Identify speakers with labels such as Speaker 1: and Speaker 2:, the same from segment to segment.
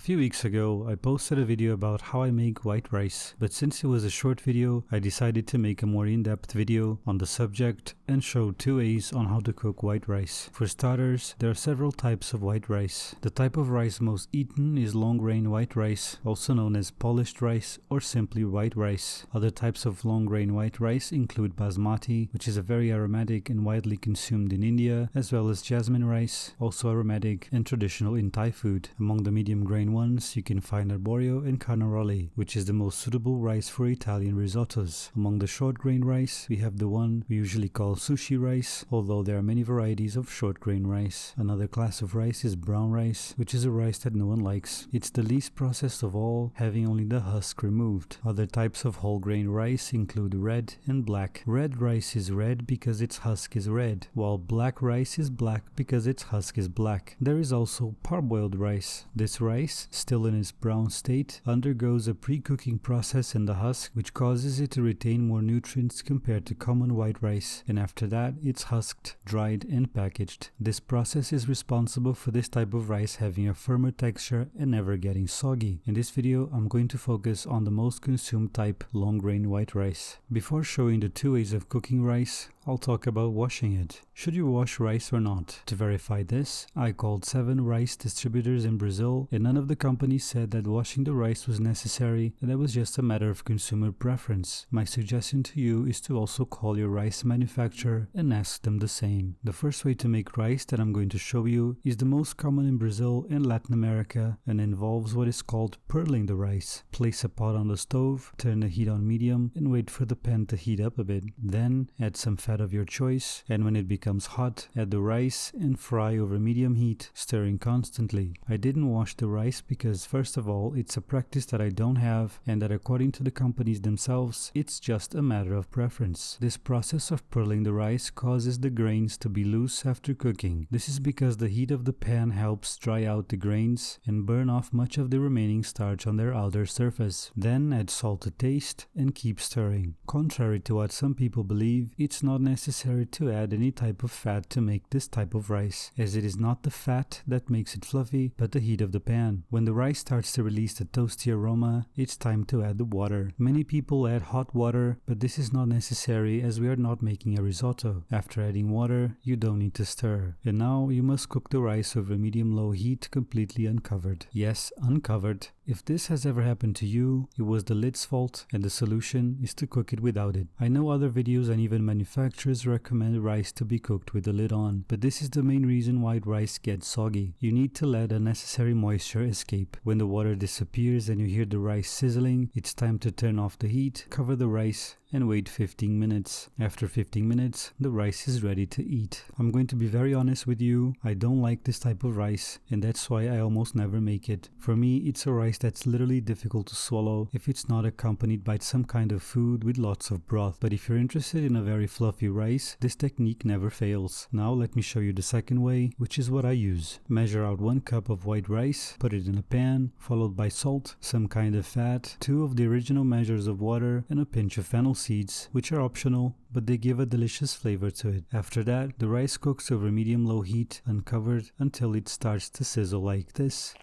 Speaker 1: few weeks ago, I posted a video about how I make white rice, but since it was a short video, I decided to make a more in-depth video on the subject and show 2 ways on how to cook white rice. For starters, there are several types of white rice. The type of rice most eaten is long-grain white rice, also known as polished rice or simply white rice. Other types of long-grain white rice include basmati, which is a very aromatic and widely consumed in India, as well as jasmine rice, also aromatic and traditional in Thai food. Among the medium grain ones, you can find arborio and carnaroli, which is the most suitable rice for Italian risottos. Among the short grain rice, we have the one we usually call sushi rice, although there are many varieties of short grain rice. Another class of rice is brown rice, which is a rice that no one likes. It's the least processed of all, having only the husk removed. Other types of whole grain rice include red and black. Red rice is red because its husk is red, while black rice is black because its husk is black. There is also parboiled rice. This rice, still in its brown state, undergoes a pre-cooking process in the husk, which causes it to retain more nutrients compared to common white rice, and after that it's husked, dried and packaged. This process is responsible for this type of rice having a firmer texture and never getting soggy. In this video, I'm going to focus on the most consumed type, long grain white rice. Before showing the 2 ways of cooking rice, I'll talk about washing it. Should you wash rice or not? To verify this, I called 7 rice distributors in Brazil, and none of the companies said that washing the rice was necessary and that was just a matter of consumer preference. My suggestion to you is to also call your rice manufacturer and ask them the same. The first way to make rice that I'm going to show you is the most common in Brazil and Latin America and involves what is called pearling the rice. Place a pot on the stove, turn the heat on medium, and wait for the pan to heat up a bit. Then add some fat of your choice, and when it becomes hot, add the rice and fry over medium heat, stirring constantly. I didn't wash the rice because, first of all, it's a practice that I don't have, and that according to the companies themselves, it's just a matter of preference. This process of pearling the rice causes the grains to be loose after cooking. This is because the heat of the pan helps dry out the grains and burn off much of the remaining starch on their outer surface. Then add salt to taste and keep stirring. Contrary to what some people believe, it's not necessary to add any type of fat to make this type of rice, as it is not the fat that makes it fluffy, but the heat of the pan. When the rice starts to release the toasty aroma, it's time to add the water. Many people add hot water, but this is not necessary as we are not making a risotto. After adding water, you don't need to stir. And now you must cook the rice over medium-low heat completely uncovered. Yes, uncovered. If this has ever happened to you, it was the lid's fault, and the solution is to cook it without it. I know other videos and even manufacturers recommend rice to be cooked with the lid on, but this is the main reason why rice gets soggy. You need to let unnecessary moisture escape. When the water disappears and you hear the rice sizzling, it's time to turn off the heat, cover the rice, and wait 15 minutes. After 15 minutes, the rice is ready to eat. I'm going to be very honest with you, I don't like this type of rice, and that's why I almost never make it. For me, it's a rice that's literally difficult to swallow if it's not accompanied by some kind of food with lots of broth. But if you're interested in a very fluffy rice, this technique never fails. Now let me show you the second way, which is what I use. Measure out 1 cup of white rice, put it in a pan, followed by salt, some kind of fat, 2 of the original measures of water, and a pinch of fennel seeds, which are optional, but they give a delicious flavor to it. After that, the rice cooks over medium-low heat, uncovered, until it starts to sizzle like this.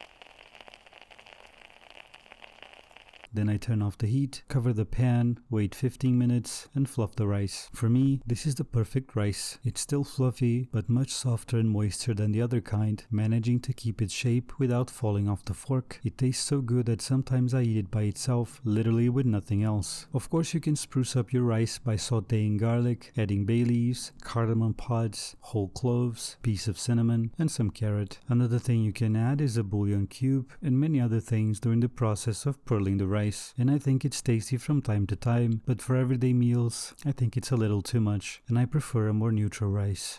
Speaker 1: Then I turn off the heat, cover the pan, wait 15 minutes, and fluff the rice. For me, this is the perfect rice. It's still fluffy, but much softer and moister than the other kind, managing to keep its shape without falling off the fork. It tastes so good that sometimes I eat it by itself, literally with nothing else. Of course, you can spruce up your rice by sauteing garlic, adding bay leaves, cardamom pods, whole cloves, piece of cinnamon, and some carrot. Another thing you can add is a bouillon cube and many other things during the process of pearling the rice. And I think it's tasty from time to time, but for everyday meals, I think it's a little too much, and I prefer a more neutral rice.